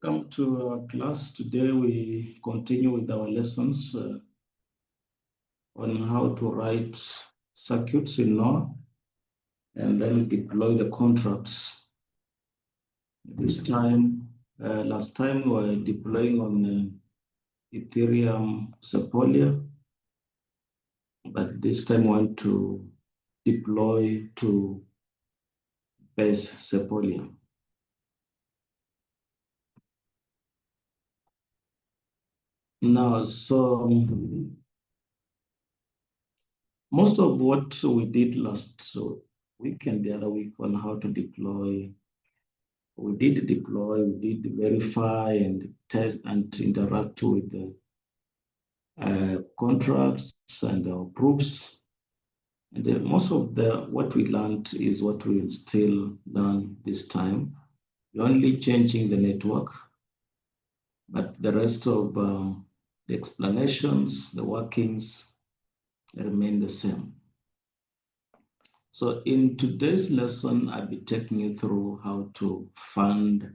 Welcome to our class. Today we continue with our lessons on how to write circuits in Noir and then deploy the contracts. This time, last time we were deploying on Ethereum Sepolia, but this time we want to deploy to base Sepolia. Now, so most of what we did last week and the other week on how to deploy, we did deploy, we did verify and test and interact with the contracts and proofs. And most of what we learned is what we will still learn this time. We're only changing the network, but the rest of the explanations, the workings remain the same. So in today's lesson, I'll be taking you through how to fund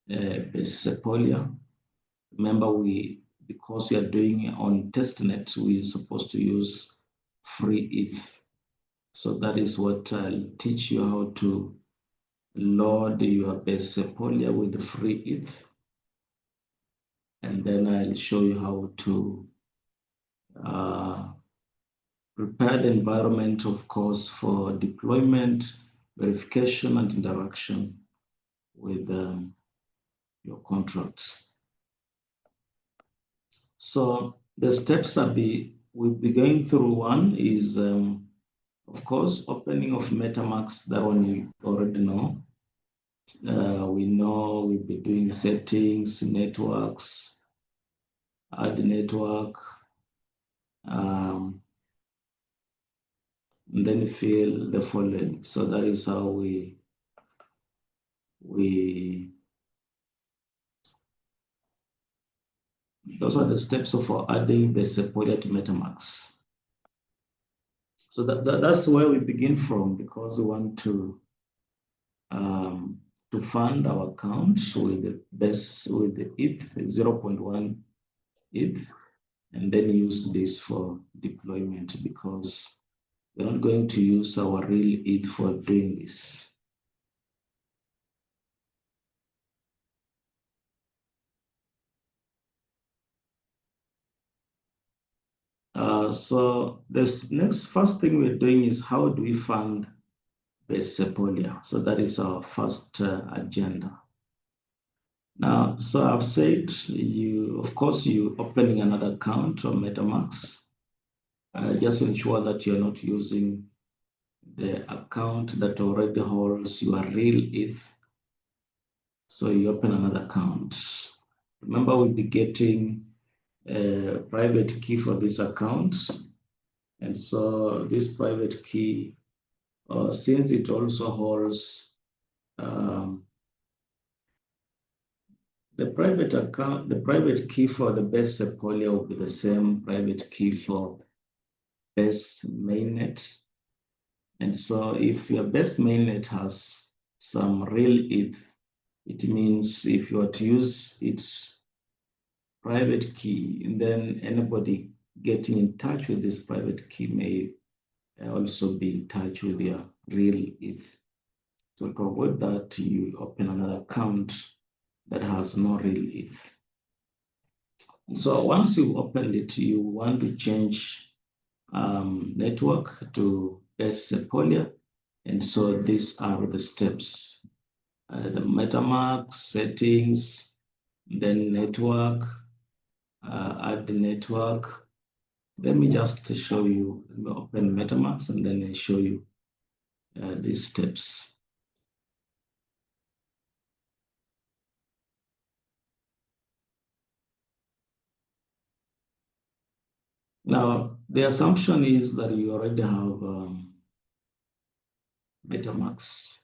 Sepolia. Remember, because we are doing it on Testnet, we're supposed to use free ETH. So that is what I'll teach you, how to load your base Sepolia with the free ETH. And then I'll show you how to prepare the environment, of course, for deployment, verification, and interaction with your contracts. So the steps we'll be going through. One is, of course, opening of MetaMask. That one you already know. We know we'll be doing settings, networks, add network, and then fill the following. So that is how those are the steps for adding the Sepolia to MetaMask. So that's where we begin from, because we want to fund our account with the ETH 0.1 ETH, and then use this for deployment, because we're not going to use our real ETH for doing this. So this first thing we're doing is, how do we fund the Sepolia? So that is our first agenda. Now, so I've said, of course, you opening another account on MetaMask. Just to ensure that you're not using the account that already holds your real ETH. So you open another account. Remember, we'll be getting a private key for this account. And so this private key, since it also holds the private key for the base Sepolia will be the same private key for base mainnet. And so if your base mainnet has some real ETH, it means if you were to use its private key, and then anybody getting in touch with this private key may also be in touch with your real ETH. So to avoid that, you open another account that has no real ETH. So once you've opened it, you want to change network to base Sepolia. And so these are the steps. The MetaMask settings, then network, add the network. Let me just show you, open MetaMask, and then I show you these steps. Now, the assumption is that you already have MetaMask.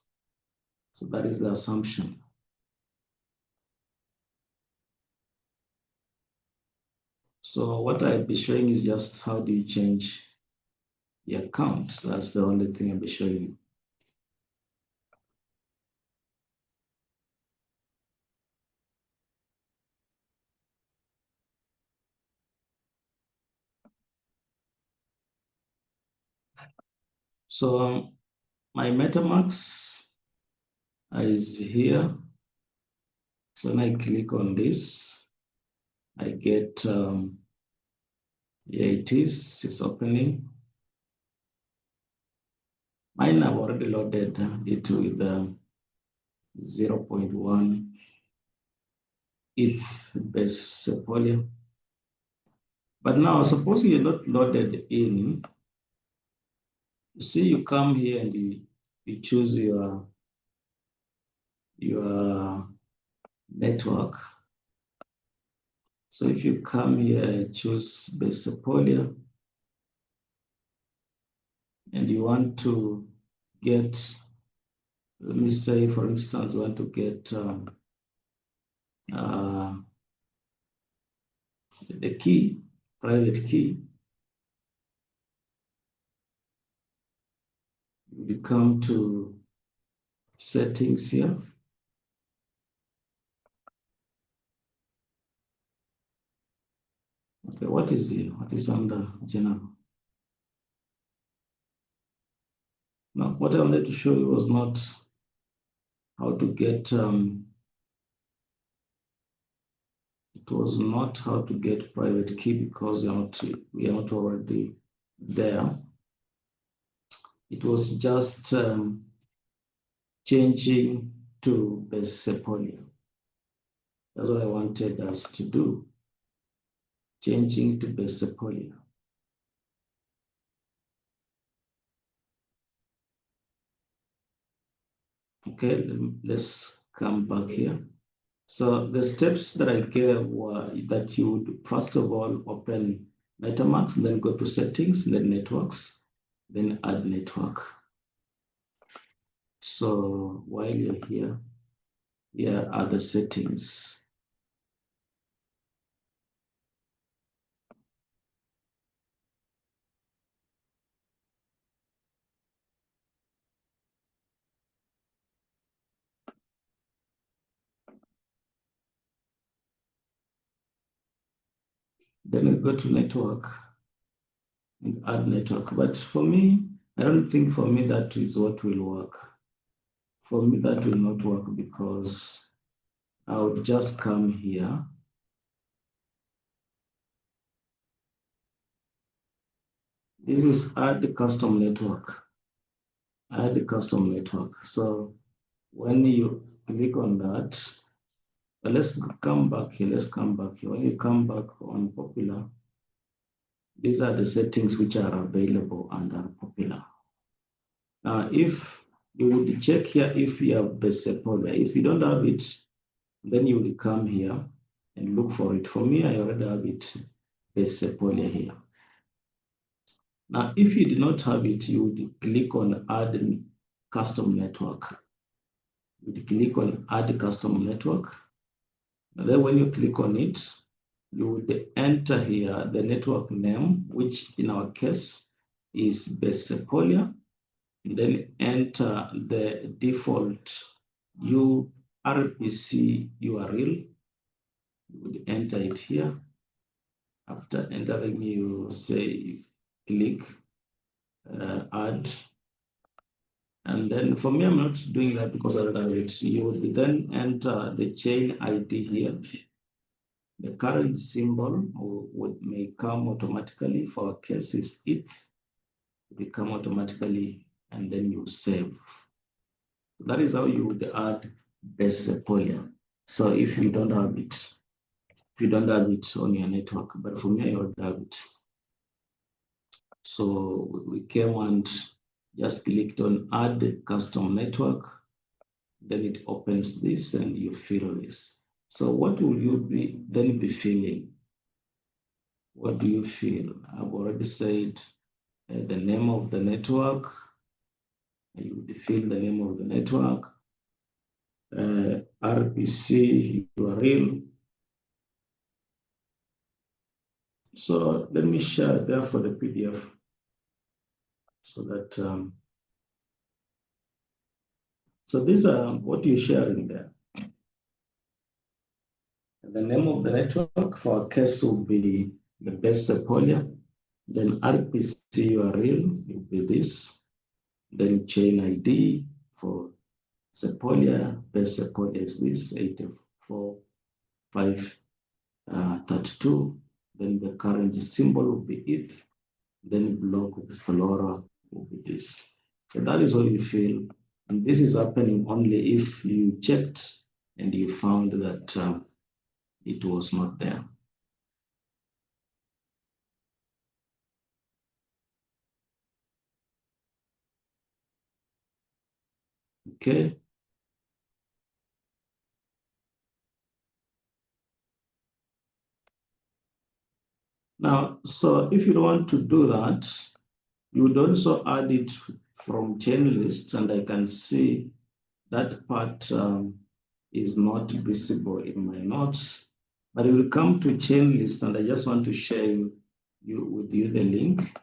So that is the assumption. So what I'll be showing is just how do you change the account. That's the only thing I'll be showing you. So my MetaMask is here. So when I click on this, I get, here it is, it's opening. Mine I've already loaded it with 0.1 ETH base Sepolia. But now, suppose you're not loaded in, you see, you come here and you choose your network. So if you come here and choose base Sepolia, and you want to get, let me say, for instance, you want to get the key, private key, you come to settings here. Okay, what is here? What is under general? Now, what I wanted to show you was not how to get, it was not how to get private key because we are not already there. It was just changing to base Sepolia. That's what I wanted us to do, changing to base Sepolia. Okay, let's come back here. So the steps that I gave were that you would first of all open MetaMask, then go to settings, then networks, then add network. So while you're here are the settings. Then we go to network and add network. But for me, I don't think for me that is what will work. For me, that will not work because I would just come here. This is add the custom network. Add the custom network. So when you click on that, but let's come back here. Let's come back here. When you come back on popular, these are the settings which are available under popular. Now, if you would check here if you have the Sepolia. If you don't have it, then you will come here and look for it. For me, I already have it, the Sepolia here. Now, if you do not have it, you would click on add custom network. You would click on add custom network. And then when you click on it, you would enter here the network name, which in our case is base Sepolia. And then enter the default RPC URL. You would enter it here. After entering, you say click add. And then for me, I'm not doing that because I don't have it. You would then enter the chain ID here. The current symbol may come automatically. For our case is ETH. It will come automatically, and then you save. That is how you would add base Sepolia. So if you don't have it, on your network, but for me, I already have it. So we came and just clicked on add custom network. Then it opens this and you fill this. So what will you then be filling? What do you feel? I've already said the name of the network. You would fill the name of the network, RPC URL. So let me share therefore the PDF so that, so these are what you're sharing there. The name of the network for our case will be the base Sepolia. Then RPC URL will be this. Then chain ID for Sepolia, best Sepolia is this 84532. Then the currency symbol will be ETH. Then block explorer will be this. So that is what you feel. And this is happening only if you checked and you found that it was not there. Okay. Now, so if you don't want to do that, you would also add it from chain lists, and I can see that part is not visible in my notes, but it will come to chain list, and I just want to share with you the link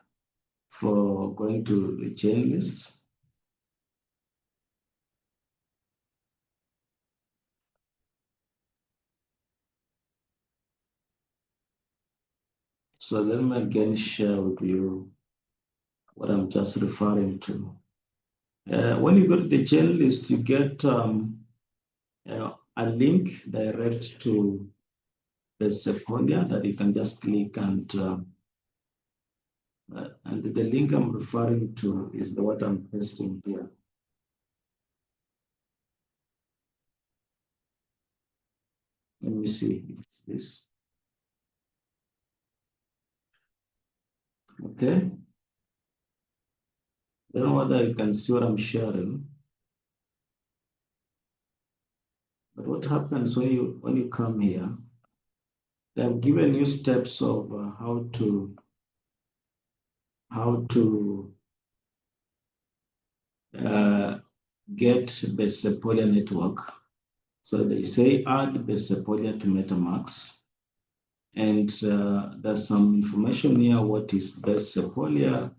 for going to the chain list. So let me again share with you what I'm just referring to. When you go to the chain list, you get a link direct to the Sepolia that you can just click, and the link I'm referring to is the what I'm pasting here. Let me see if it's this. Okay. I don't know whether you can see what I'm sharing. But what happens when you come here? They have given you steps of how to get the Sepolia network. So they say add the Sepolia to MetaMask. And there's some information here. What is best Sepolia?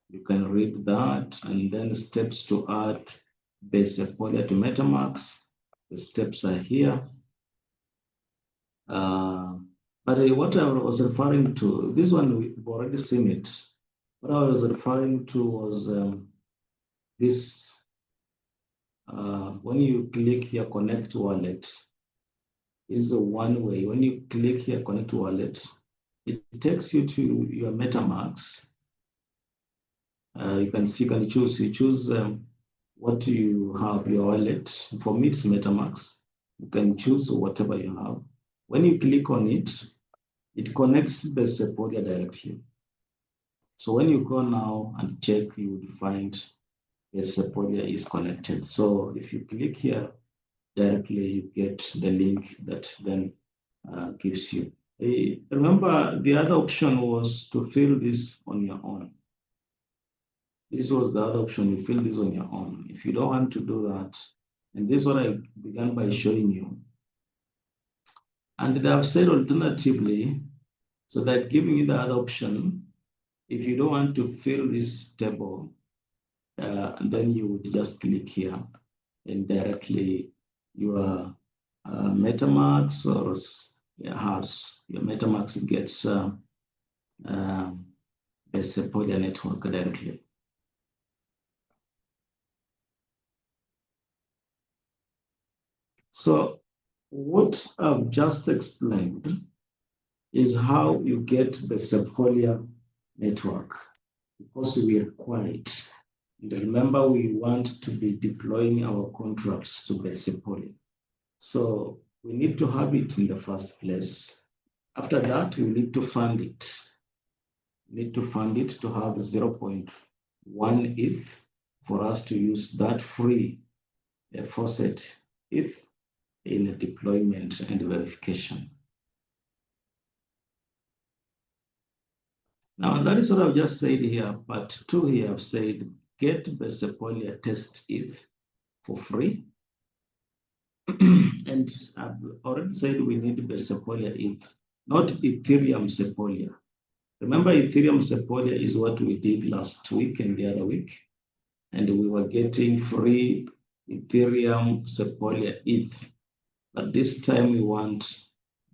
You can read that. And then steps to add best Sepolia to MetaMask. The steps are here. But what I was referring to, this one we've already seen it. What I was referring to was this. When you click here, connect wallet, is a one way. When you click here, connect wallet, it takes you to your MetaMask. You can see, you choose what you have, your wallet. For me, it's MetaMask. You can choose whatever you have. When you click on it, it connects the Sepolia directly. So when you go now and check, you will find the Sepolia is connected. So if you click here, directly you get the link that then gives you. Remember, the other option was to fill this on your own. This was the other option, you fill this on your own. If you don't want to do that, and this is what I began by showing you. And they have said alternatively, so that giving you the other option, if you don't want to fill this table, then you would just click here and directly your MetaMask or your MetaMask gets a Sepolia network directly. So what I've just explained is how you get the Sepolia network, because we require it. And remember, we want to be deploying our contracts to the Sepolia. So we need to have it in the first place. After that, we need to fund it. We need to fund it to have 0.1 ETH for us to use that free faucet ETH in deployment and verification. Now, that is what I've just said here. Part 2 here, I've said, get the Sepolia test ETH for free. And I've already said we need the Sepolia ETH, not Ethereum Sepolia. Remember, Ethereum Sepolia is what we did last week and the other week. And we were getting free Ethereum Sepolia ETH. But this time we want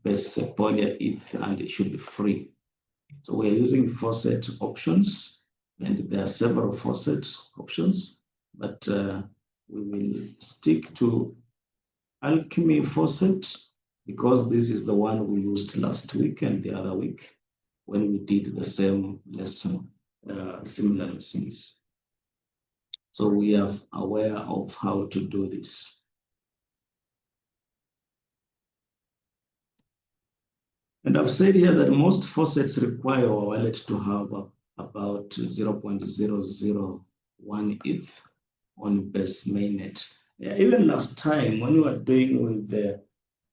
the Sepolia ETH, and it should be free. So we're using faucet options. and there are several faucet options, but we will stick to Alchemy faucet because this is the one we used last week and the other week when we did the same lesson, similar lessons. So we are aware of how to do this. And I've said here that most faucets require our wallet to have about 0.001 ETH on base mainnet. Yeah, even last time when we were doing with the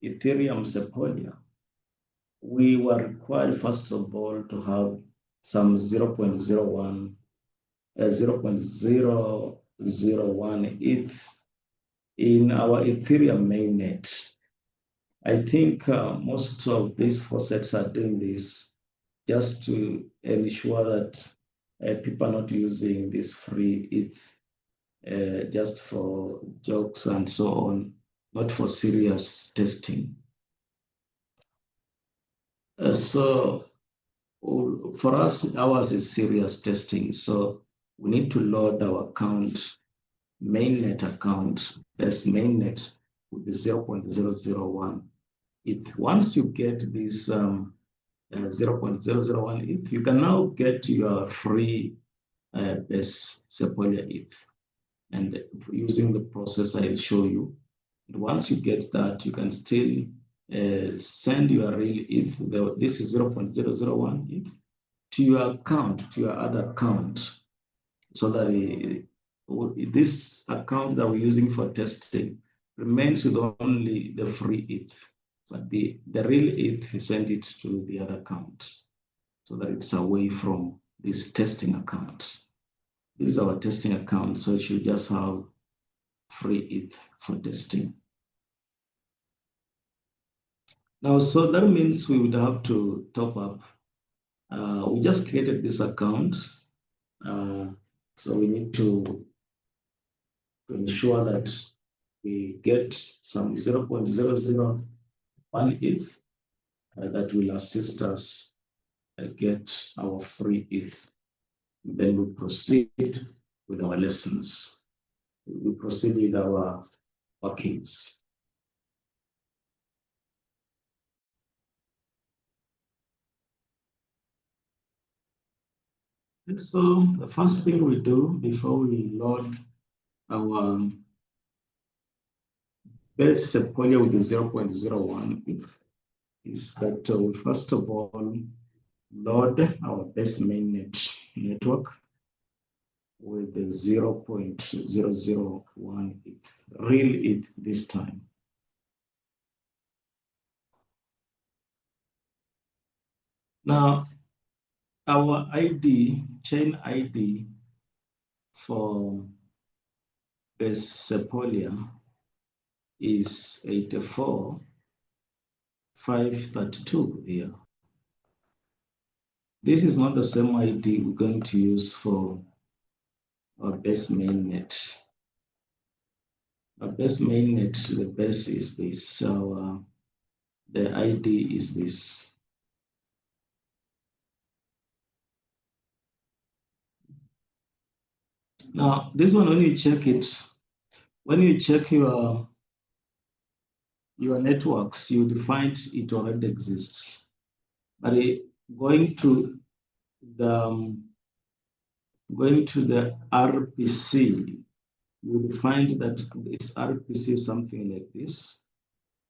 Ethereum Sepolia, we were required first of all to have some 0.01 ETH in our Ethereum mainnet. I think most of these faucets are doing this just to ensure that people are not using this free ETH just for jokes and so on, not for serious testing. So for us, ours is serious testing. So we need to load our account, mainnet account, as mainnet with the 0.001 ETH. Once you get this 0.001 ETH, you can now get your free base Sepolia ETH. And using the process I'll show you. And once you get that, you can still send your real ETH, this is 0.001 ETH, to your account, to your other account, so that this account that we're using for testing remains with only the free ETH, but the real ETH, you send it to the other account so that it's away from this testing account. This is our testing account, so it should just have free ETH for testing. Now, so that means we would have to top up. We just created this account, so we need to ensure that we get some 0.001 ETH that will assist us get our free ETH. Then we proceed with our lessons. We proceed with our workings. And so the first thing we do before we load our base Sepolia with the 0.01 is that we first of all load our base mainnet network with the 0.001 ETH, real ETH this time. Now, our ID, chain ID for base Sepolia is 84,532 here. This is not the same ID we're going to use for our base mainnet. Our base mainnet, the base is this, so the ID is this. Now, this one, when you check it, when you check your networks, you find it already exists. But going to the RPC, you will find that this RPC is something like this.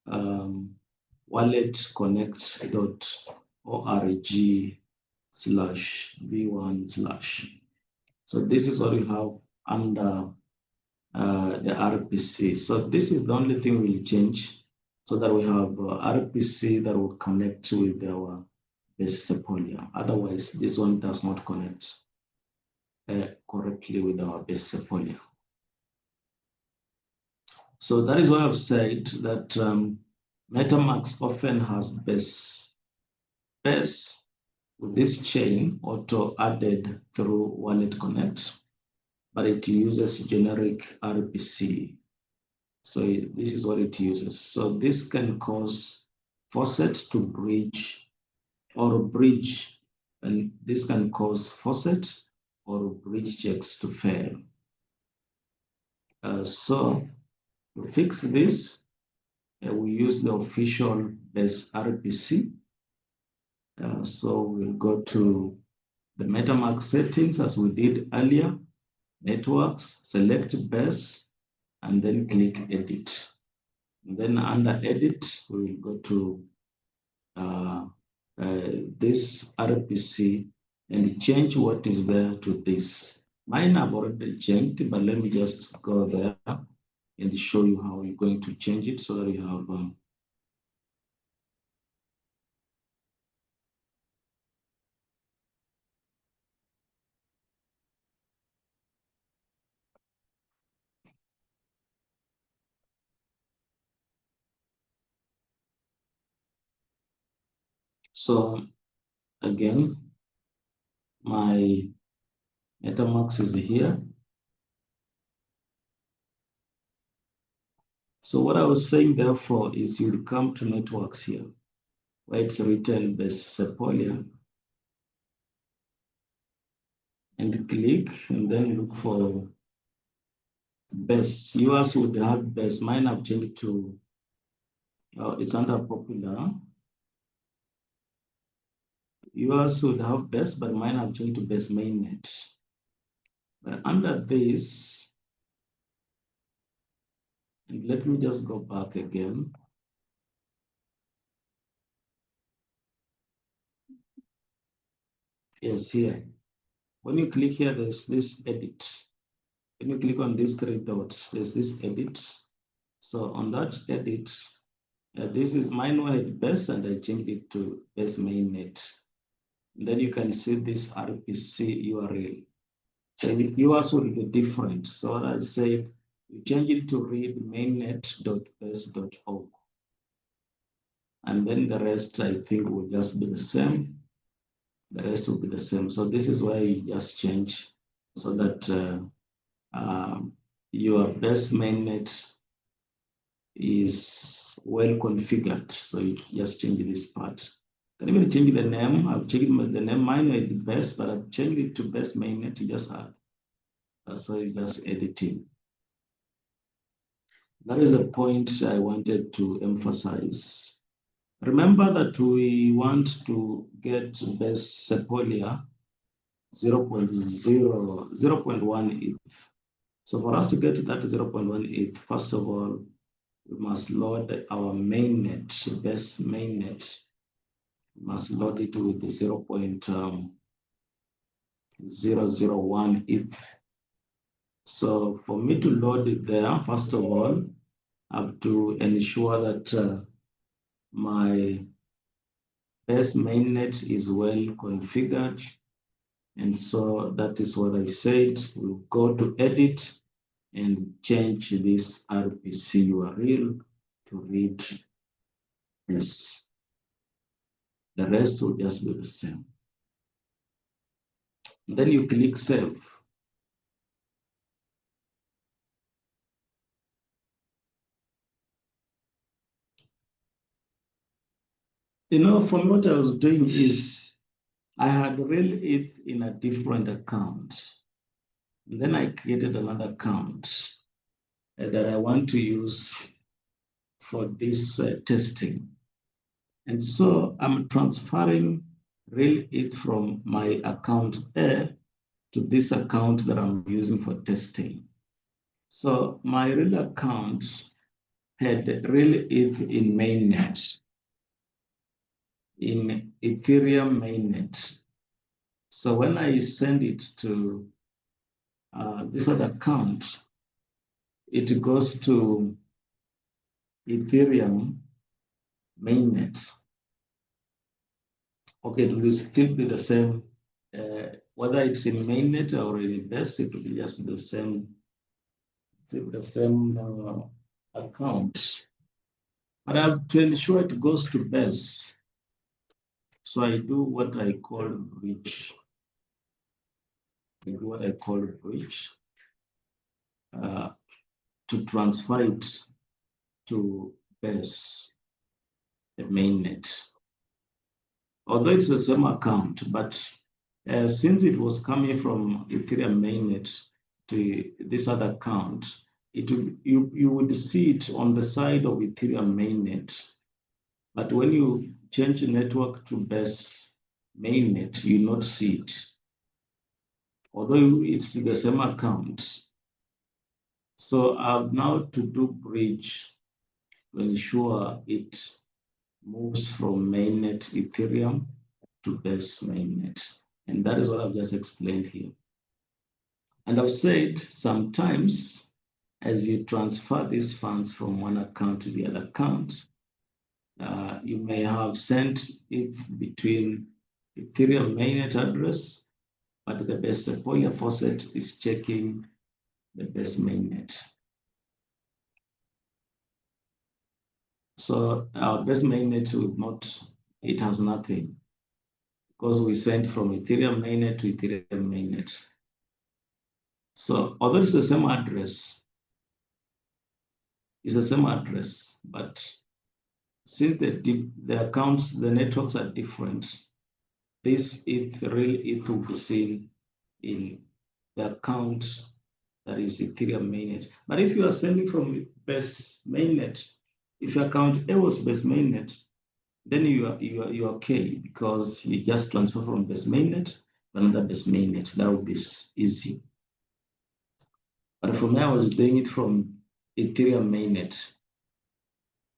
walletconnect.org/v1/. So this is what we have under the RPC. So this is the only thing we'll change so that we have RPC that will connect with our base Sepolia. Otherwise, this one does not connect correctly with our base Sepolia. So that is why I've said that MetaMask often has base with this chain auto added through Wallet Connect, but it uses generic RPC. So this is what it uses. So this can cause faucet to bridge, and this can cause faucet or bridge checks to fail. So to fix this, we use the official base RPC. So we'll go to the MetaMask settings as we did earlier, networks, select base, and then click edit. And then under edit, we will go to this RPC and change what is there to this. Mine have already changed, but let me just go there and show you how you're going to change it so that you have so again, my MetaMask is here. So what I was saying, therefore, is you'll come to networks here, where it's written base Sepolia, and click, and then look for base. Yours would have base. Mine have changed to, it's under popular. Yours would have base, but mine have changed to base mainnet. But under this, and let me just go back again. Yes, here. When you click here, there's this edit. When you click on these three dots, there's this edit. So on that edit, this is mine were at base, and I changed it to base mainnet. And then you can see this RPC URL. So yours will be different. So what I said, you change it to read mainnet.base.org. And then the rest, I think, will just be the same. The rest will be the same. So this is why you just change so that your base mainnet is well configured. So you just change this part. Can even change the name. I've changed the name. Mine may be best, but I've changed it to best mainnet. You just add. So it's just editing. That is a point I wanted to emphasize. Remember that we want to get best Sepolia 0.1 ETH. So for us to get that 0.1 ETH, first of all, we must load our mainnet, best mainnet. We must load it with the 0.001 ETH. So for me to load it there, first of all, I have to ensure that my best mainnet is well configured. And so that is what I said. We'll go to edit and change this RPC URL to read this. The rest will just be the same. And then you click save. For me, what I was doing is I had real ETH in a different account. And then I created another account that I want to use for this testing. And so I'm transferring real ETH from my account A to this account that I'm using for testing. So my real account had real ETH in mainnet, in Ethereum mainnet. So when I send it to this other account, it goes to Ethereum mainnet. Okay, it will still be the same. Whether it's in mainnet or in base, it will be just the same account. But I have to ensure it goes to base. So I do what I call bridge. I do what I call bridge to transfer it to base, the mainnet. Although it's the same account, but since it was coming from Ethereum mainnet to this other account, you would see it on the side of Ethereum mainnet. But when you change the network to base mainnet, you not see it. Although it's the same account. So I've now to do bridge to ensure it moves from mainnet Ethereum to base mainnet. And that is what I've just explained here. And I've said sometimes as you transfer these funds from one account to the other account, you may have sent it between Ethereum mainnet address, but the base Sepolia faucet is checking the base mainnet. So our base mainnet would not, it has nothing because we sent from Ethereum mainnet to Ethereum mainnet. So although it's the same address, but since the accounts, the networks are different, this real ETH will be seen in the account that is Ethereum mainnet. But if you are sending from base mainnet, if your account A was base mainnet, then you're okay because you just transfer from base mainnet to another base mainnet. That would be easy. But for me, I was doing it from Ethereum mainnet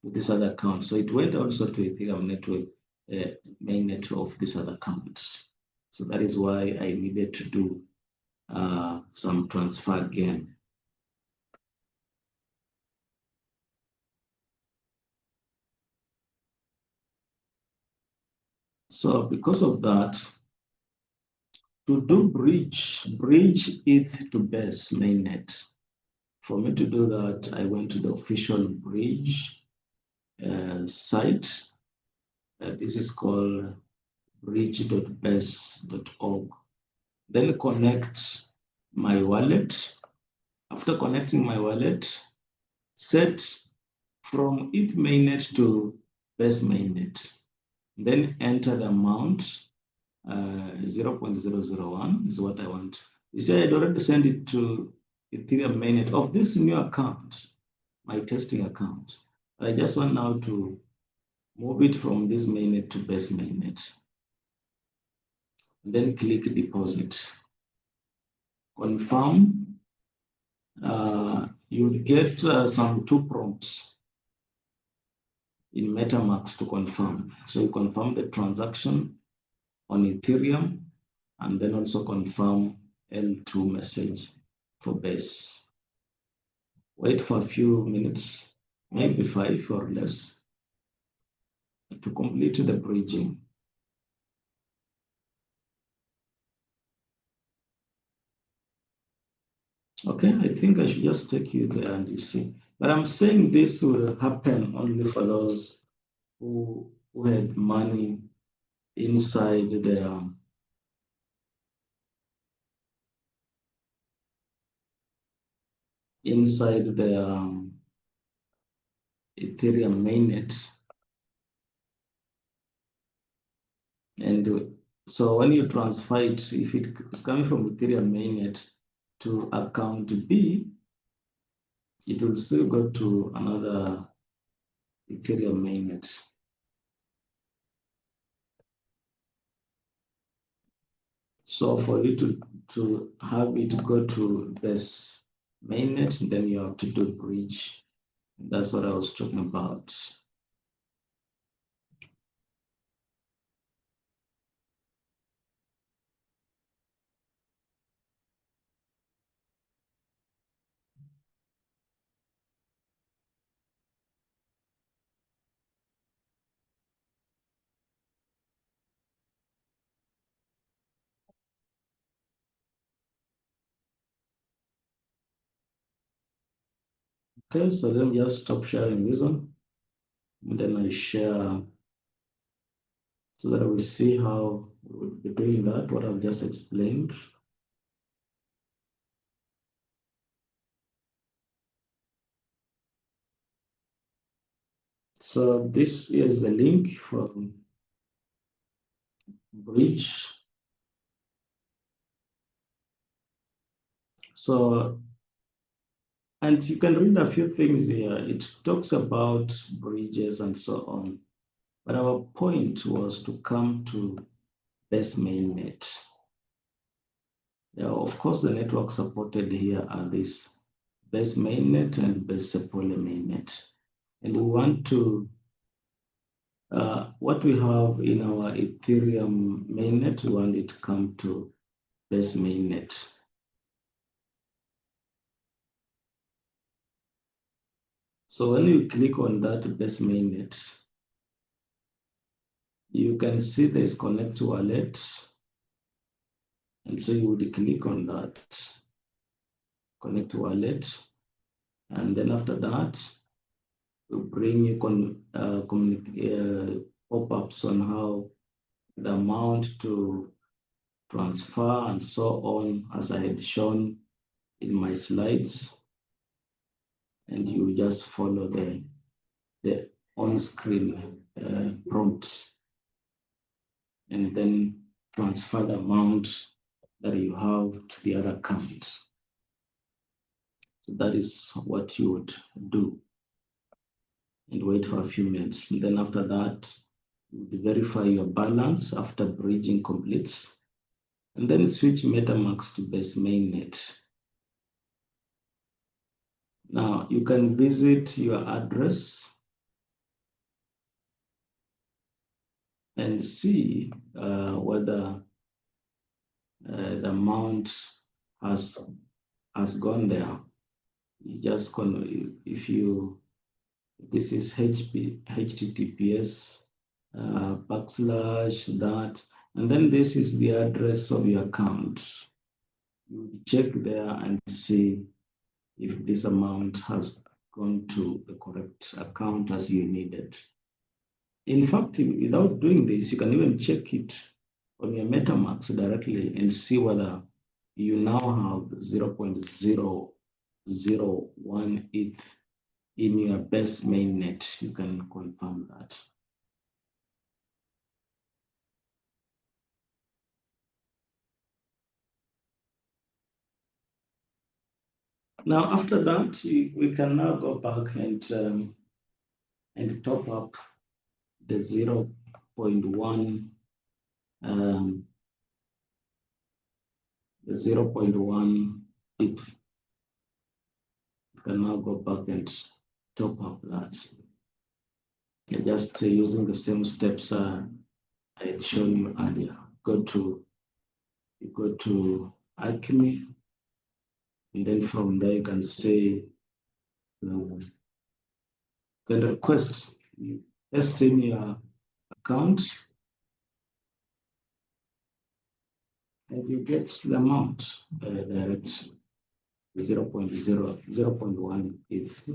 with this other account. So it went also to Ethereum network, mainnet of this other account. So that is why I needed to do some transfer again. So because of that, to do bridge ETH to base mainnet. For me to do that, I went to the official bridge site. This is called bridge.base.org. Then connect my wallet. After connecting my wallet, set from ETH mainnet to base mainnet. Then enter the amount, 0.001 is what I want. You see, I'd already sent it to Ethereum mainnet of this new account, my testing account. I just want now to move it from this mainnet to base mainnet. Then click deposit. Confirm. You'll get some 2 prompts in MetaMask to confirm. So you confirm the transaction on Ethereum and then also confirm L2 message for base. Wait for a few minutes, maybe 5 or less, to complete the bridging. Okay, I think I should just take you there and you see. But I'm saying this will happen only for those who had money inside their Ethereum mainnet. And so when you transfer it, if it is coming from Ethereum mainnet to account B, it will still go to another Ethereum mainnet. So for you to have it go to this mainnet, then you have to do bridge. That's what I was talking about. Okay, so let me just stop sharing this one. And then I share so that we see how we'll be doing that, what I've just explained. So this is the link from Bridge. So, and you can read a few things here. It talks about bridges and so on. But our point was to come to best mainnet. Yeah, of course, the network supported here are this best mainnet and best Sepolia mainnet. And we want to, what we have in our Ethereum mainnet, we want it to come to best mainnet. So when you click on that best mainnet, you can see there's connect to wallet. And so you would click on that, connect to wallet. And then after that, will bring you pop-ups on how the amount to transfer and so on, as I had shown in my slides. And you just follow the on-screen prompts and then transfer the amount that you have to the other account. So that is what you would do and wait for a few minutes. And then after that, you would verify your balance after bridging completes, and then switch MetaMask to base mainnet. Now you can visit your address and see whether the amount has gone there. You just if you this is HTTPS /that, and then this is the address of your account. You check there and see if this amount has gone to the correct account as you needed. In fact, without doing this, you can even check it on your MetaMask directly and see whether you now have 0.001 ETH in your best mainnet. You can confirm that. Now, after that, we can now go back and top up the 0.1 ETH. You can now go back and top up that. You're just using the same steps I had shown you earlier. You go to Alchemy, and then from there you can say, you can request, you paste in your account, and you get the amount direct 0.1 ETH.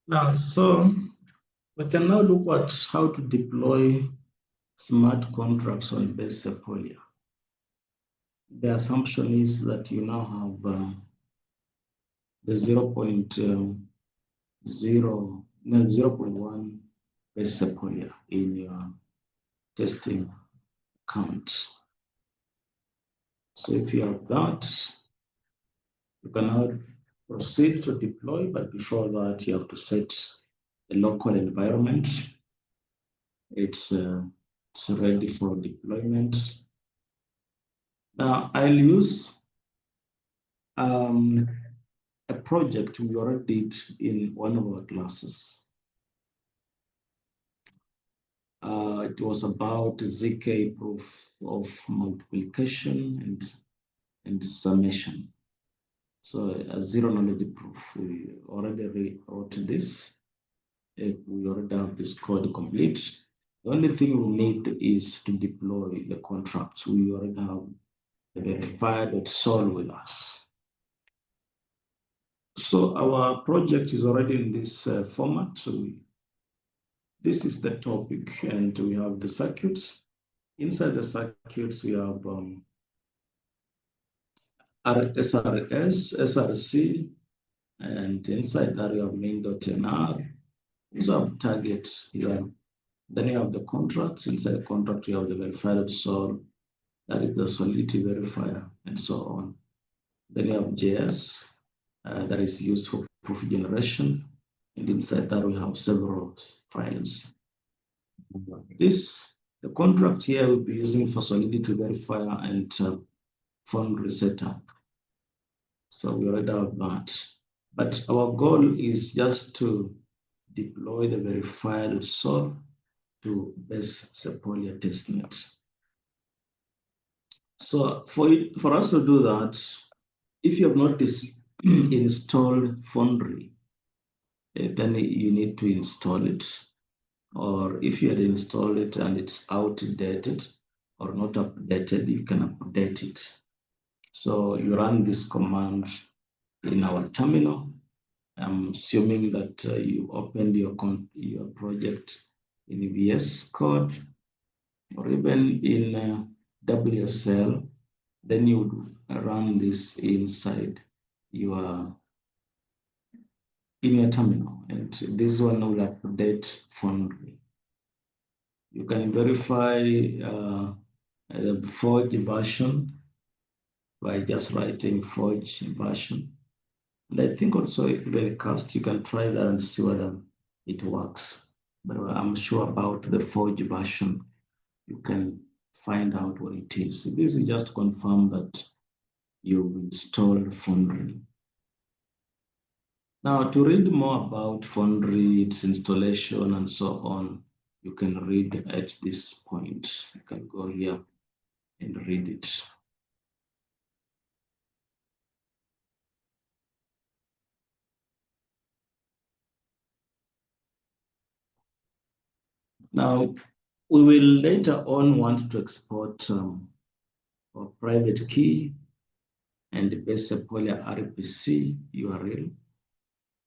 Now, so we can now look at how to deploy smart contracts on base Sepolia. The assumption is that you now have the 0.1 base Sepolia in your testing account. So if you have that, you can now proceed to deploy, but before that, you have to set a local environment. It's ready for deployment. Now, I'll use a project we already did in one of our classes. It was about ZK proof of multiplication and summation. So a zero knowledge proof, we already wrote this. We already have this code complete. The only thing we need is to deploy the contracts. We already have the verified.sol with us. So our project is already in this format. So this is the topic, and we have the circuits. Inside the circuits, we have SRS, SRC, and inside that we have main.nr. We also have target here. Then you have the contract. Inside the contract, you have the verified sol, that is the solidity verifier, and so on. Then you have JS, that is used for proof generation. And inside that, we have several files. The contract here will be using for solidity verifier and foundry setup. So we already have that. But our goal is just to deploy the verified sol to base Sepolia testnet. So for us to do that, if you have not installed Foundry, then you need to install it. Or if you had installed it and it's outdated or not updated, you can update it. So you run this command in our terminal. I'm assuming that you opened your project in VS Code or even in WSL. Then you would run this inside your terminal, and this one will update Foundry. You can verify the forge version by just writing forge version. And I think also the cast, you can try that and see whether it works. But I'm sure about the forge version, you can find out what it is. This is just to confirm that you've installed Foundry. Now, to read more about Foundry, its installation, and so on, you can read at this point. You can go here and read it. Now, we will later on want to export our private key and the base Sepolia RPC URL.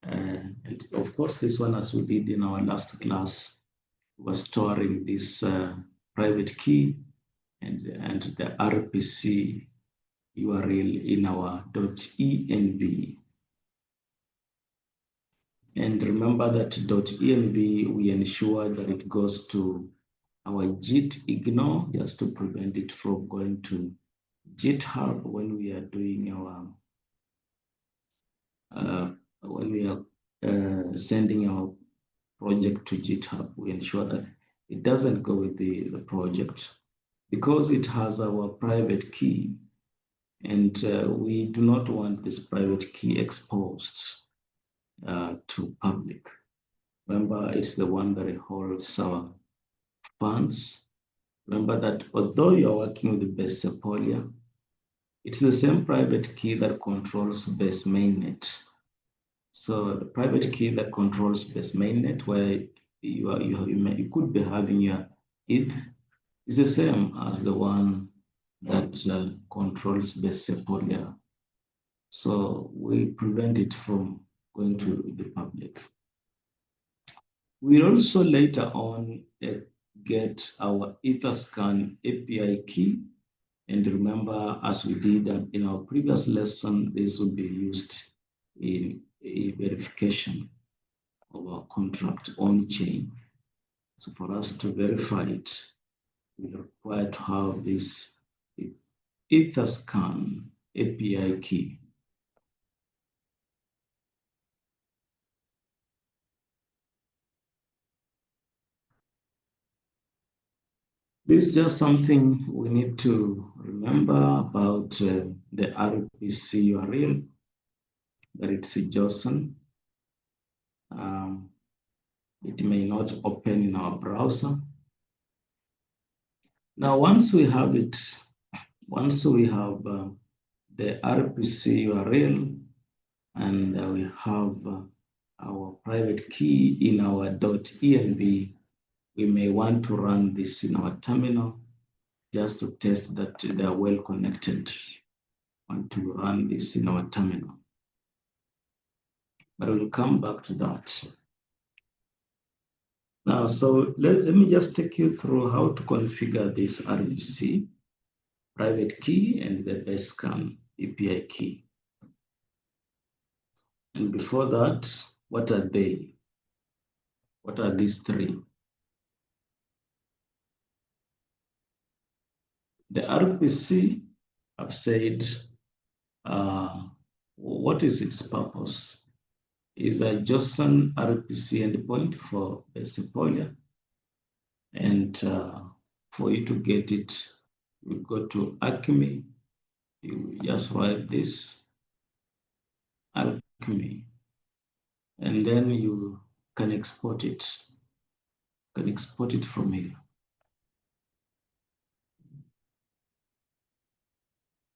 And of course, this one, as we did in our last class, was storing this private key and the RPC URL in our .env. And remember that .env, we ensure that it goes to our git ignore, just to prevent it from going to GitHub when we are doing our when we are sending our project to GitHub. We ensure that it doesn't go with the project because it has our private key, and we do not want this private key exposed to public. Remember, it's the one that holds our funds. Remember that although you're working with the base Sepolia, it's the same private key that controls base mainnet. So the private key that controls base mainnet, where you could be having your ETH, is the same as the one that controls base Sepolia. So we prevent it from going to the public. We also later on get our Etherscan API key. And remember, as we did in our previous lesson, this will be used in a verification of our contract on chain. So for us to verify it, we require to have this Etherscan API key. This is just something we need to remember about the RPC URL, that it's a JSON. It may not open in our browser. Now, once we have it, once we have the RPC URL and we have our private key in our .env, we may want to run this in our terminal just to test that they are well connected. Want to run this in our terminal. But we'll come back to that. Now, so let me just take you through how to configure this RPC, private key, and the Basecamp API key. And before that, what are they? What are these three? The RPC, I've said, what is its purpose? Is a JSON RPC endpoint for the Sepolia. And for you to get it, you go to Acme, you just write this, Acme, and then you can export it. You can export it from here.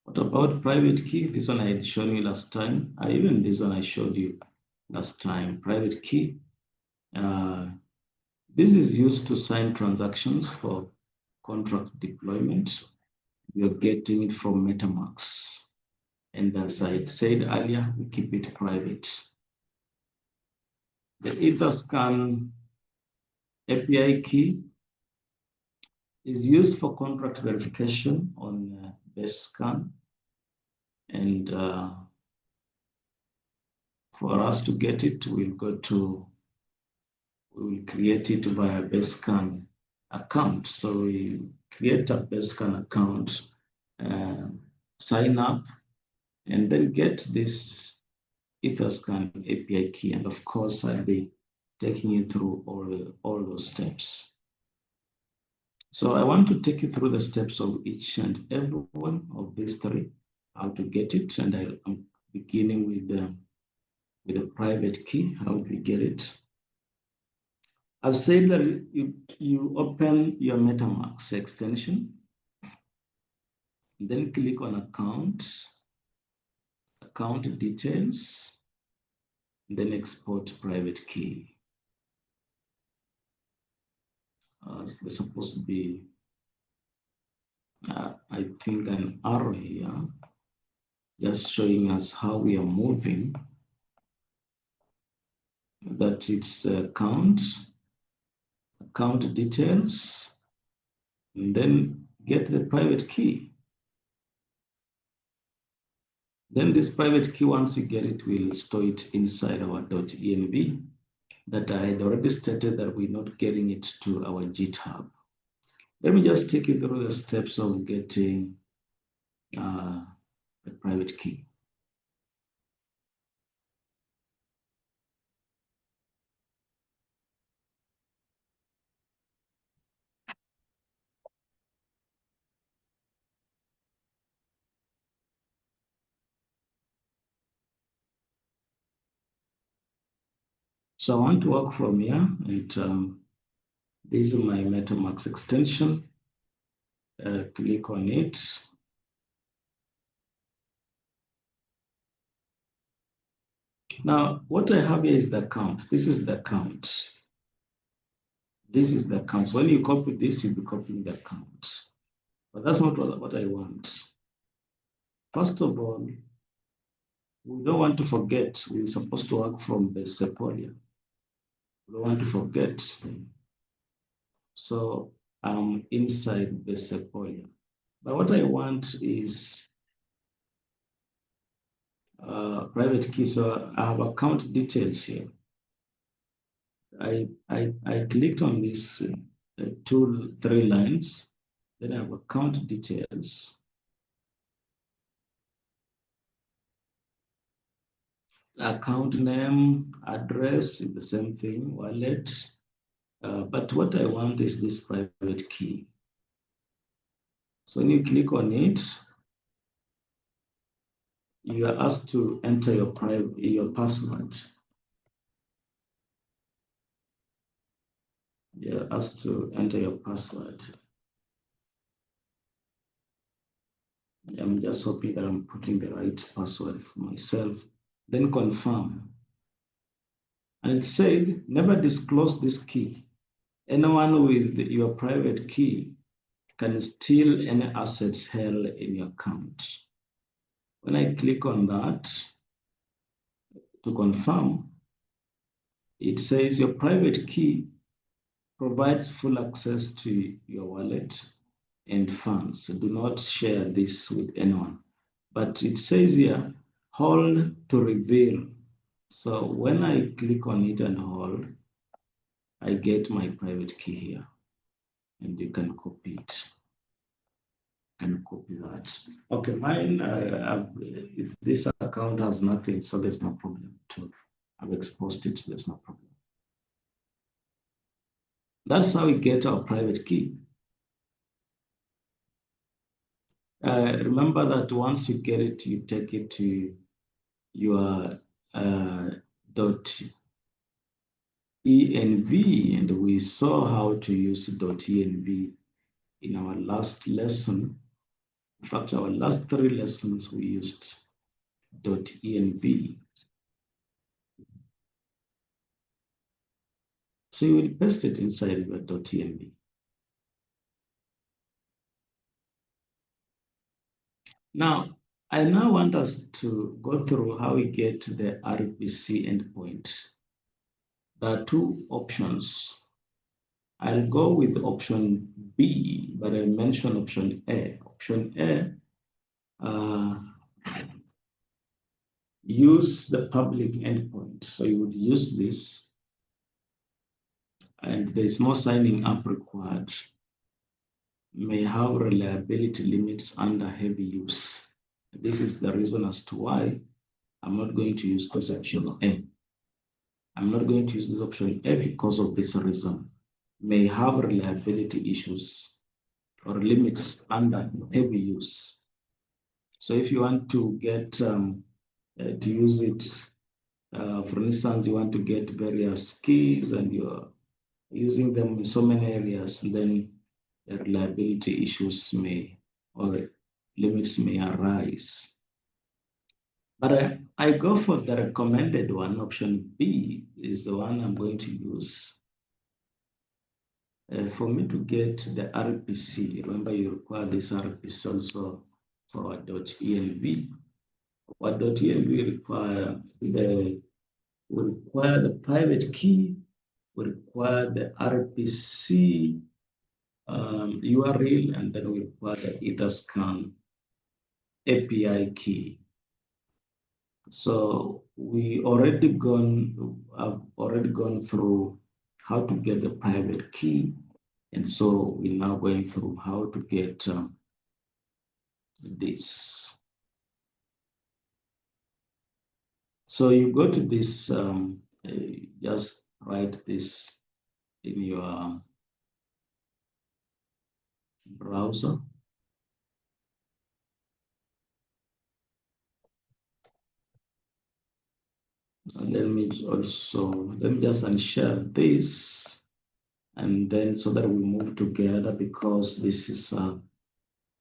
What about private key? This one I had shown you last time. Even this one I showed you last time. Private key. This is used to sign transactions for contract deployment. You're getting it from MetaMask. And as I said earlier, we keep it private. The Etherscan API key is used for contract verification on BaseScan. And for us to get it, we will create it via BaseScan account. So we create a BaseScan account, sign up, and then get this Etherscan API key. And of course, I'll be taking you through all those steps. So I want to take you through the steps of each and every one of these three, how to get it. And I'm beginning with the private key, how do we get it? I've said that you open your MetaMask extension, then click on account details, then export private key. There's supposed to be, I think, an arrow here, just showing us how we are moving, that it's account details, and then get the private key. Then this private key, once you get it, we'll store it inside our .env that I had already stated that we're not getting it to our GitHub. Let me just take you through the steps of getting the private key. So I want to work from here, and this is my MetaMask extension. Click on it. Now, what I have here is the account. This is the account. This is the account. So when you copy this, you'll be copying the account. But that's not what I want. First of all, we don't want to forget we're supposed to work from the Sepolia. We don't want to forget. So I'm inside the Sepolia. But what I want is private key. So I have account details here. I clicked on these 3 lines. Then I have account details. Account name, address is the same thing, wallet. But what I want is this private key. So when you click on it, you are asked to enter your password. You're asked to enter your password. I'm just hoping that I'm putting the right password for myself. Then confirm. And it said, never disclose this key. Anyone with your private key can steal any assets held in your account. When I click on that to confirm, it says your private key provides full access to your wallet and funds. So do not share this with anyone. But it says here, hold to reveal. So when I click on it and hold, I get my private key here, and you can copy it. and copy that. Okay, mine, if this account has nothing, so there's no problem too. I've exposed it, there's no problem. That's how we get our private key. Remember that once you get it, you take it to your .env, and we saw how to use .env in our last lesson. In fact, our last 3 lessons we used .env. So you will paste it inside your .env. Now, I now want us to go through how we get to the RPC endpoint. There are 2 options. I'll go with option B, but I mentioned option A. Option A, use the public endpoint. So you would use this, and there's no signing up required. May have reliability limits under heavy use. This is the reason as to why I'm not going to use this option A. I'm not going to use this option A because of this reason. May have reliability issues or limits under heavy use. So if you want to get to use it, for instance, you want to get various keys and you're using them in so many areas, then reliability issues may or limits may arise. But I go for the recommended one. Option B is the one I'm going to use. For me to get the RPC, remember you require this RPC also for our .env. What .env require we require the private key, we require the RPC URL, and then we require the Etherscan API key. So I've already gone through how to get the private key, and so we're now going through how to get this. So you go to this, just write this in your browser. Let me just unshare this, and then so that we move together, because this is a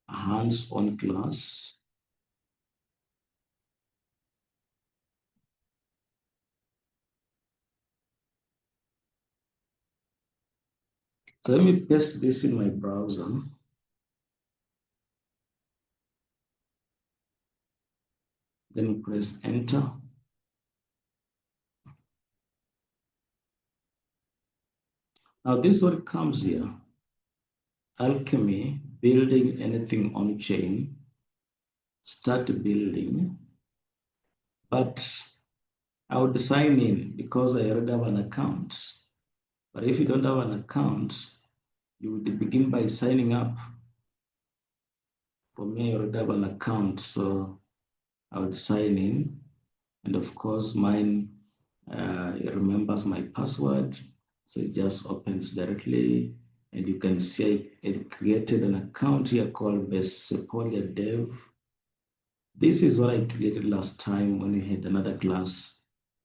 hands-on class. So let me paste this in my browser. Then press enter. Now this one comes here. Alchemy, building anything on chain. Start building. But I would sign in because I already have an account. But if you don't have an account, you would begin by signing up. For me, I already have an account, so I would sign in. And of course, mine it remembers my password. So it just opens directly. And you can see it created an account here called the Sepolia Dev. This is what I created last time when we had another class.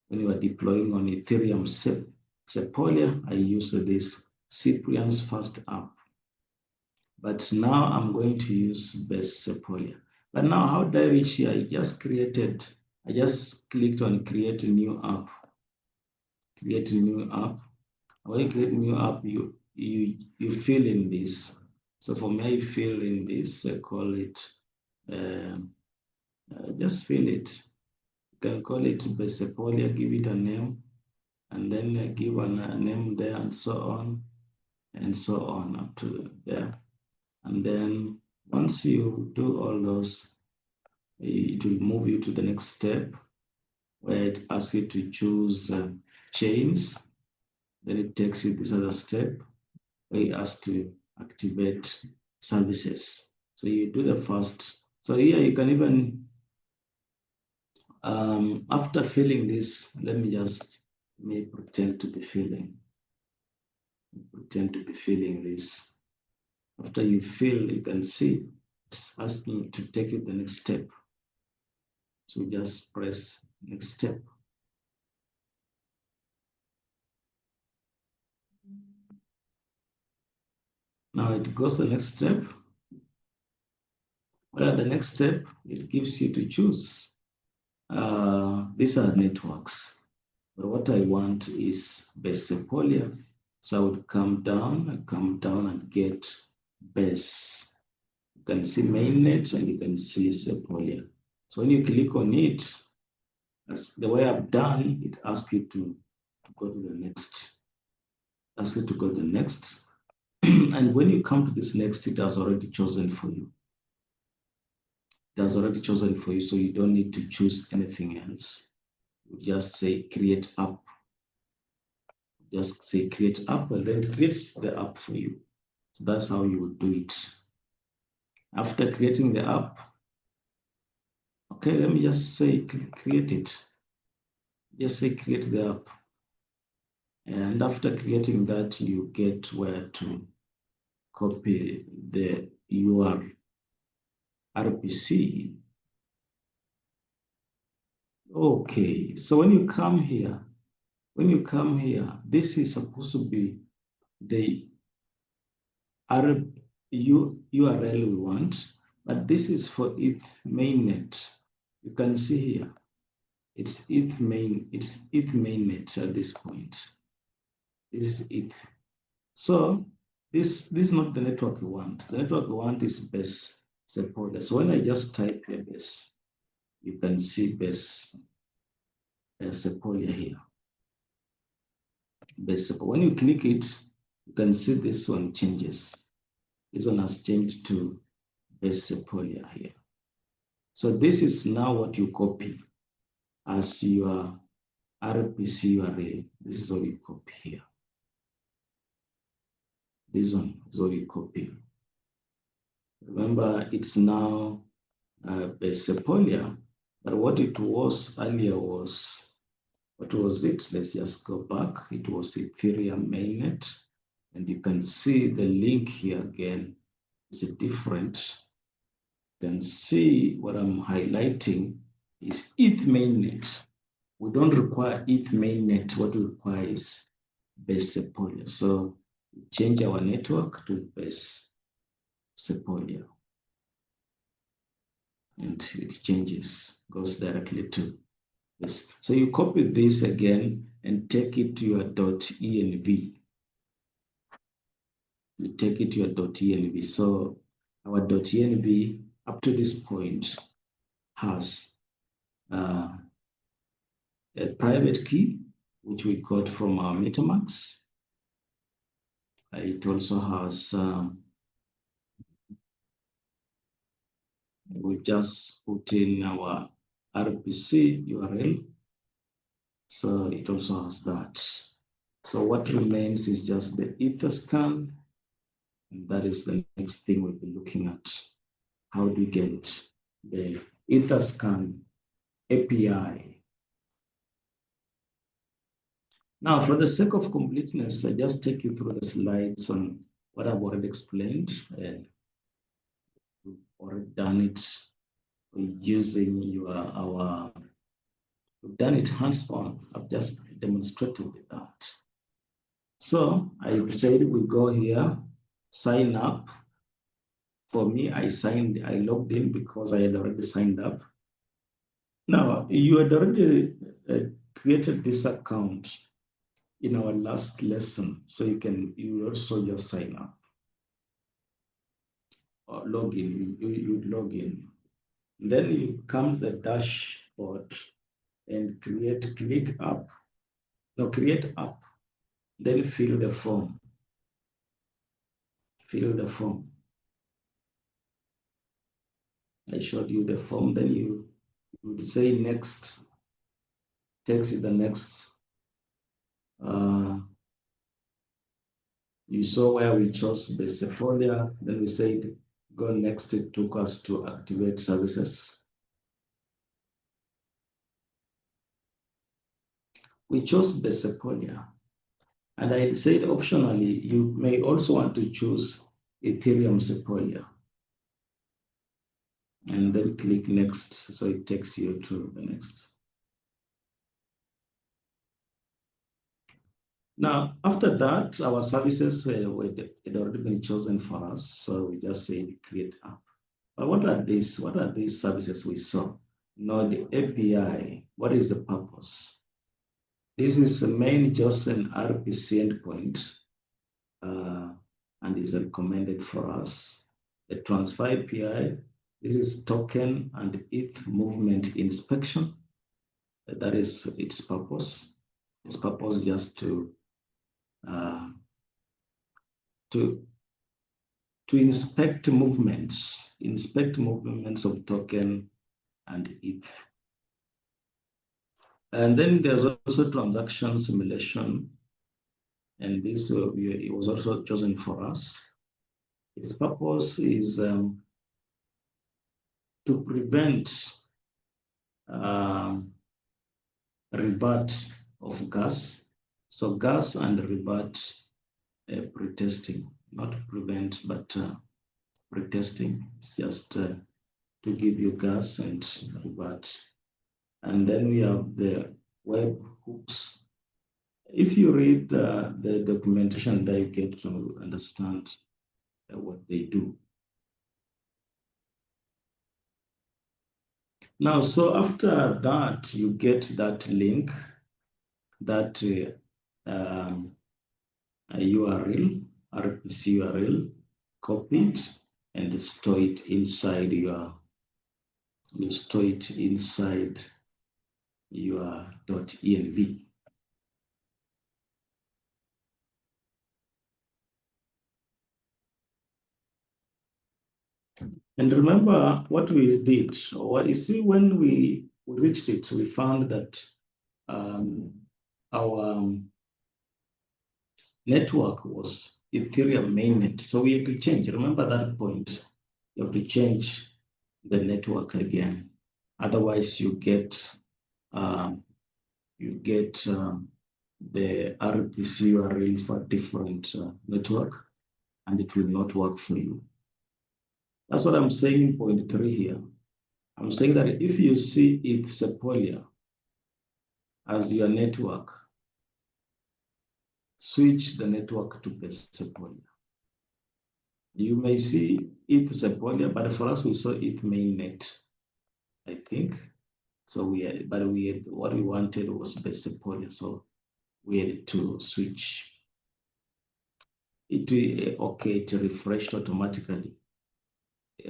When we were deploying on Ethereum Sepolia, I used this Cyprian's first app. But now I'm going to use best Sepolia. But now how do I reach here? I just clicked on create a new app. Create a new app. When you create a new app, you fill in this. So for me, I fill in this, I call it, just fill it. You can call it Sepolia, give it a name, and then give a name there, and so on up to there. And then once you do all those, it will move you to the next step where it asks you to choose chains. Then it takes you this other step where it asks to activate services. So you do the first. So here you can even, after filling this, let me pretend to be filling this. After you fill, you can see it's asking you to take it the next step. So just press next step. Now it goes the next step. Well, the next step, it gives you to choose. These are networks. But what I want is base Sepolia. So I would come down and get base. You can see mainnet and you can see Sepolia. So when you click on it, as the way I've done, it asks you to go to the next. Asks you to go to the next. And when you come to this next, it has already chosen for you. It has already chosen for you, so you don't need to choose anything else. You just say create app. Just say create app, and then it creates the app for you. So that's how you would do it. After creating the app, okay, let me just say create it. Just say create the app. And after creating that, you get where to copy the URL RPC. Okay, so when you come here, this is supposed to be the URL we want, but this is for ETH mainnet. You can see here, it's ETH mainnet at this point. This is ETH. So this is not the network we want. The network we want is base Sepolia. So when I just type here base, you can see base Sepolia here. Base Sepolia. When you click it, you can see this one changes. This one has changed to base Sepolia here. So this is now what you copy as your RPC URL. This is what you copy here. This one is what you copy. Remember, it's now base Sepolia, but what it was earlier was, what was it? Let's just go back. It was Ethereum mainnet, and you can see the link here again is different. You can see what I'm highlighting is ETH mainnet. We don't require ETH mainnet. What we require is base Sepolia. So we change our network to base Sepolia. And it changes, goes directly to this. So you copy this again and take it to your .env. You take it to your .env. So our .env up to this point has a private key, which we got from our MetaMask. It also has, we just put in our RPC URL. So it also has that. So what remains is just the Etherscan. And that is the next thing we'll be looking at. How do we get the Etherscan API? Now, for the sake of completeness, I just take you through the slides on what I've already explained. We've already done it using we've done it hands-on. I've just demonstrated that. So I said we go here, sign up. For me, I logged in because I had already signed up. Now, you had already created this account in our last lesson, so you also just sign up or log in. You log in. Then you come to the dashboard and create app. Then fill the form. Fill the form. I showed you the form. Then you would say next. Takes you the next. You saw where we chose the Sepolia. Then we said Go next, it took us to activate services. We chose the Sepolia. And I said optionally, you may also want to choose Ethereum Sepolia. And then click next, so it takes you to the next. Now, after that, our services had already been chosen for us, so we just say create app. But what are these? What are these services we saw? Now, the API, what is the purpose? This is the main just an RPC endpoint, and is recommended for us. The transfer API, this is token and ETH movement inspection. That is its purpose. Its purpose is just uh, to inspect movements of token and ETH. And then there's also transaction simulation, and this it was also chosen for us. Its purpose is to prevent revert of gas. So gas and revert pretesting, not prevent, but pretesting. It's just to give you gas and revert. And then we have the web hooks. If you read the documentation, there you get to understand what they do. Now, so after that, you get that link, that URL, RPC URL, copy it and store it inside your, .env. And remember what we did, or what you see when we reached it, we found that our network was Ethereum mainnet. So we have to change. Remember that point. You have to change the network again. Otherwise, you get the RPC URL for different network, and it will not work for you. That's what I'm saying in point 3 here. I'm saying that if you see it Sepolia as your network, switch the network to Sepolia. You may see it Sepolia, but for us we saw it mainnet, I think. So what we wanted was Sepolia, so we had to switch. It refreshed automatically,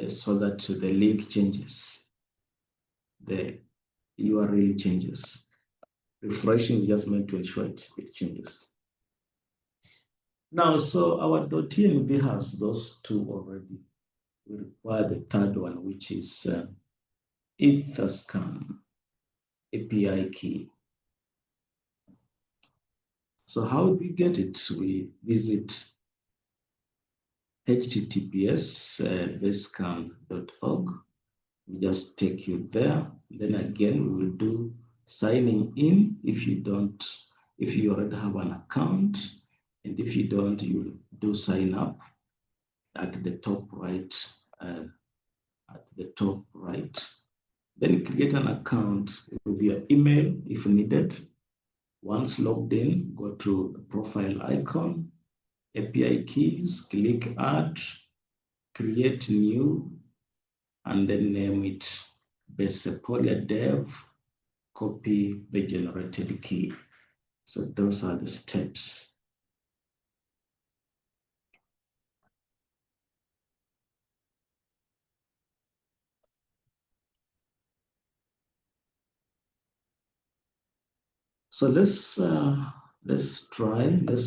so that the link changes, the URL changes. Refreshing is just meant to ensure it changes. Now, so our .env has those two already. We require the third one, which is Etherscan API key. So how do we get it? We visit https://basecamp.org. We just take you there. Then again, we will do signing in if you already have an account. And if you don't, you do sign up at the top right. Then create an account with your email if needed. Once logged in, go to the profile icon, API keys, click add, create new, and then name it Sepolia dev, copy the generated key. So those are the steps. So let's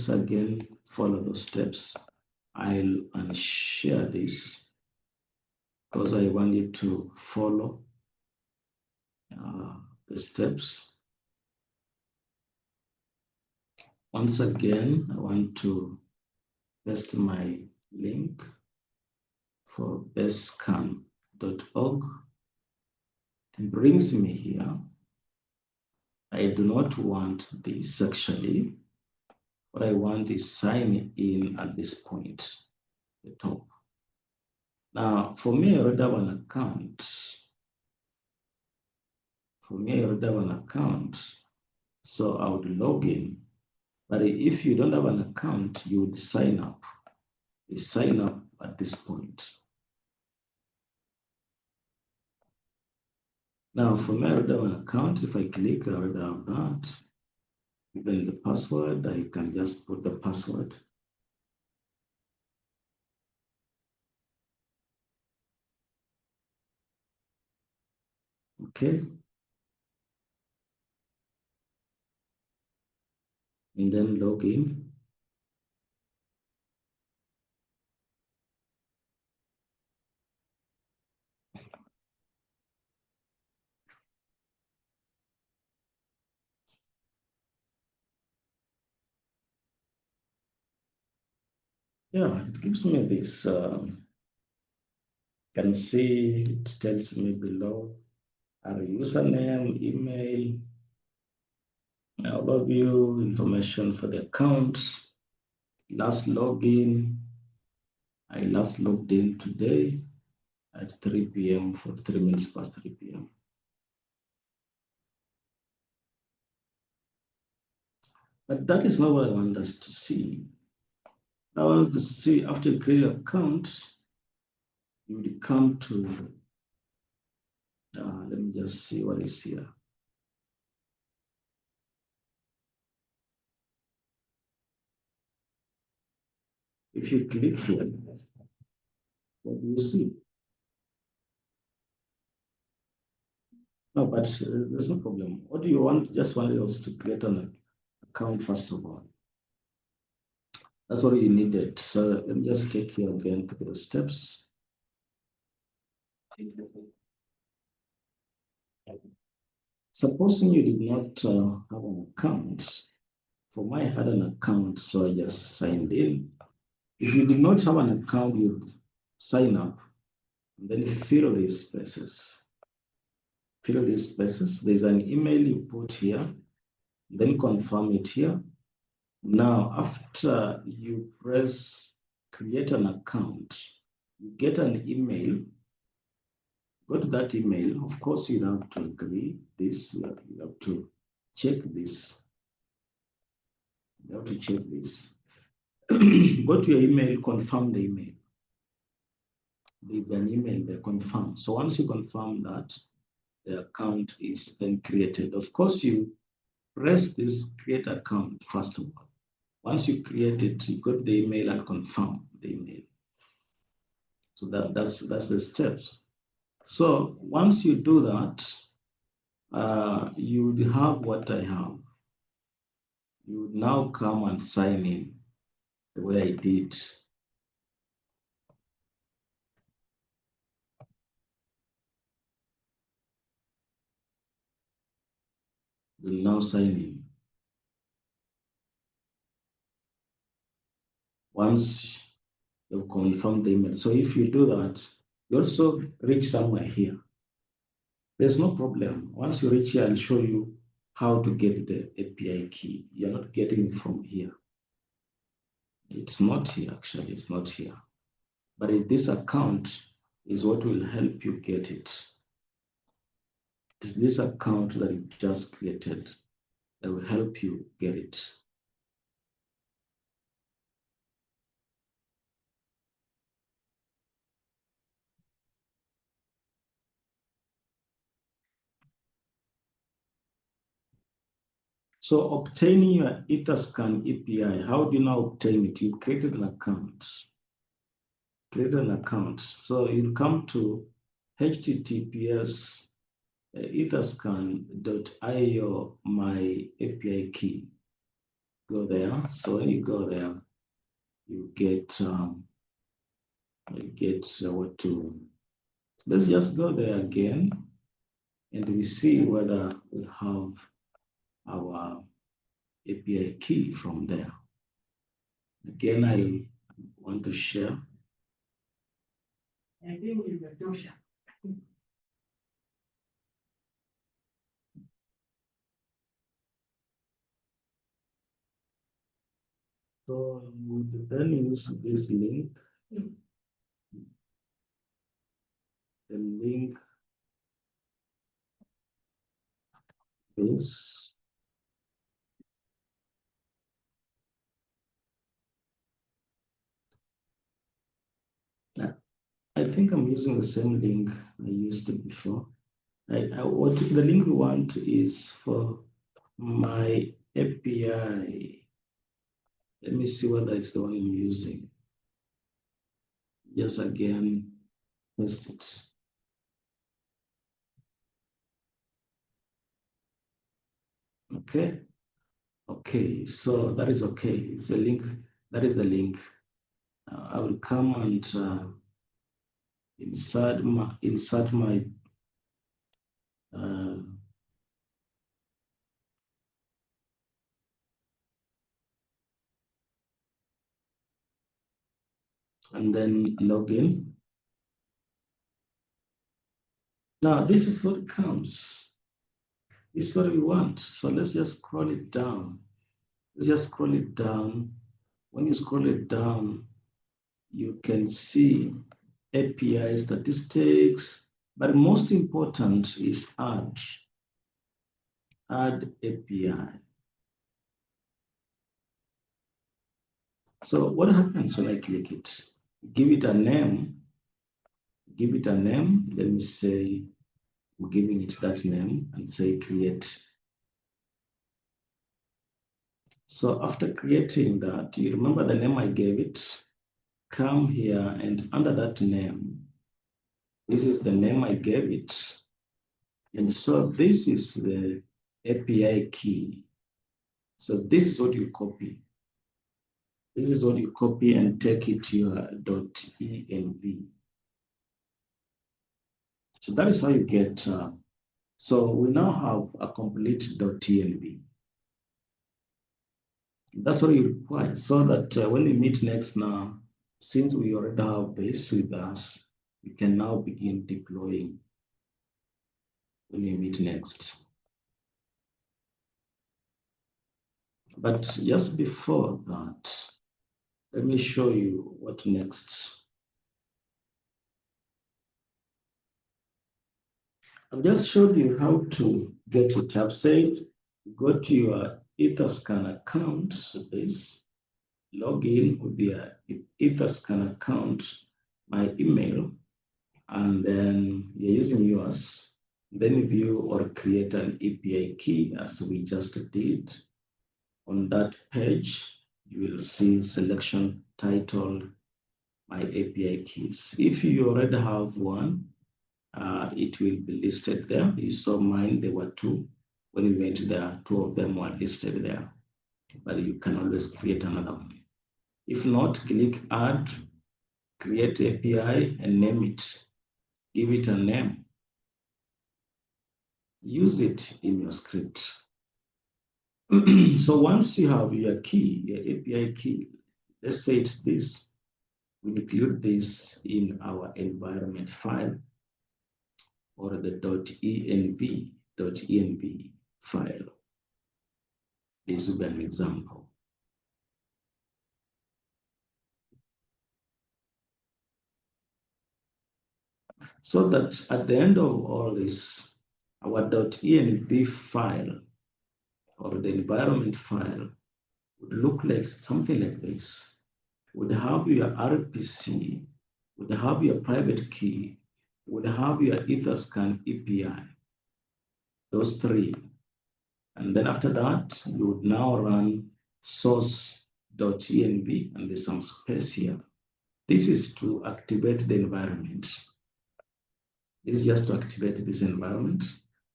again follow those steps. I'll unshare this because I want you to follow the steps. Once again, I want to paste my link for bestscan.org and brings me here. I do not want this actually. What I want is sign in at this point, the top. Now, for me, I already have an account. So I would log in. But if you don't have an account, you would sign up. You sign up at this point. Now, for me, I already have an account. If I click, I already have that. Even the password, I can just put the password. Okay. And then log in. Yeah, it gives me this. Can see it tells me below our username, email, overview, information for the account, last login. I last logged in today at 3 p.m. for 3 minutes past 3 p.m. But that is not what I want us to see. I want to see after you create an account, you will come to, let me just see what is here. If you click here, what do you see? No, but there's no problem. What do you want? Just want us to create an account first of all. That's all you needed. So let me just take you again through the steps. Supposing you did not have an account, for my had an account, so I just signed in. If you did not have an account, you sign up and then fill these spaces. Fill these spaces. There's an email you put here, then confirm it here. Now, after you press create an account, you get an email. Go to that email. Of course, you have to agree this. You have to check this. You have to check this. Go to your email, confirm the email. Leave an email there, confirm. So once you confirm that, the account is then created. Of course, you press this create account first of all. Once you create it, you go to the email and confirm the email. So that's the steps. So once you do that, you would have what I have. You would now come and sign in the way I did. You will now sign in. Once you confirm the email. So if you do that, you also reach somewhere here. There's no problem. Once you reach here, I'll show you how to get the API key. You're not getting it from here. It's not here, actually. It's not here. But this account is what will help you get it. It's this account that you just created that will help you get it. So obtaining your Etherscan API, how do you now obtain it? You created an account. Create an account. So you'll come to https etherscan.io my API key. Go there. So when you go there, you get what to. Let's just go there again, and we see whether we have our API key from there. Again, I want to share. So we would then use this link. The link is I think I'm using the same link I used before. What the link we want is for my API. Let me see whether it's the one I'm using. Just again, paste it. Okay. Okay, so that is okay. It's the link. That is the link. I will come and insert my uh, and then log in. Now this is what comes. This is what we want. So let's just scroll it down. Let's just scroll it down. When you scroll it down, you can see API statistics, but most important is add API. So what happens when I click it? Give it a name. Give it a name. Let me say, we're giving it that name and say create. So after creating that, you remember the name I gave it? Come here and under that name, this is the name I gave it. And so this is the API key. So this is what you copy. This is what you copy and take it to your .env. So that is how you get, so we now have a complete .env. That's what you require so that when we meet next now, since we already have base with us, we can now begin deploying when we meet next. But just before that, let me show you what next. I've just showed you how to get it. I've said go to your Etherscan account, this, log in with your Etherscan account, my email, and then you're using yours. Then view or create an API key as we just did. On that page, you will see selection titled My API keys. If you already have one, it will be listed there. You saw mine, there were two. When we went there, two of them were listed there, but you can always create another one. If not, click add, create API and name it. Give it a name. Use it in your script. So once you have your key, your API key, let's say it's this, we include this in our environment file or the .env file. This will be an example. So that at the end of all this, our .env file or the environment file would look like something like this. Would have your RPC, would have your private key, would have your Etherscan API, those three. And then after that, you would now run source.env, and there's some space here. This is to activate the environment. This is just to activate this environment.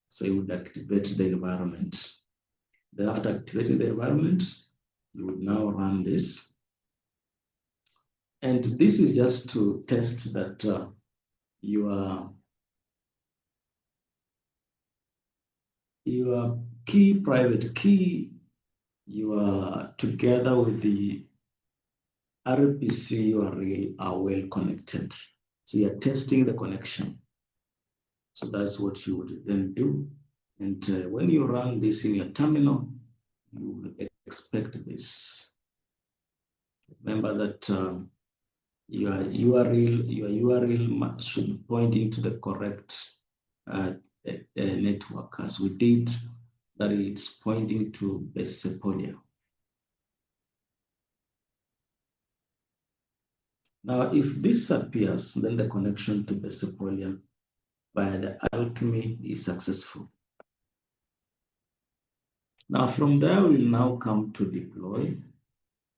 So you would activate the environment. Then after activating the environment, you would now run this. And this is just to test that your key, private key, you are together with the RPC, you are well connected. So you're testing the connection. So that's what you would then do. And when you run this in your terminal, you will expect this. Remember that your URL should be pointing to the correct network, as we did, that it's pointing to Sepolia. Now, if this appears, then the connection to Sepolia via the alchemy is successful. Now, from there, we'll now come to deploy,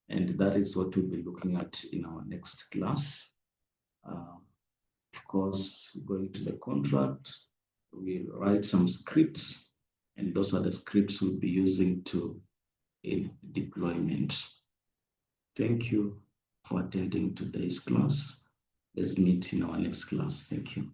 and that is what we'll be looking at in our next class. Of course, going to the contract, we'll write some scripts, and those are the scripts we'll be using in deployment. Thank you for attending today's class. Let's meet in our next class. Thank you.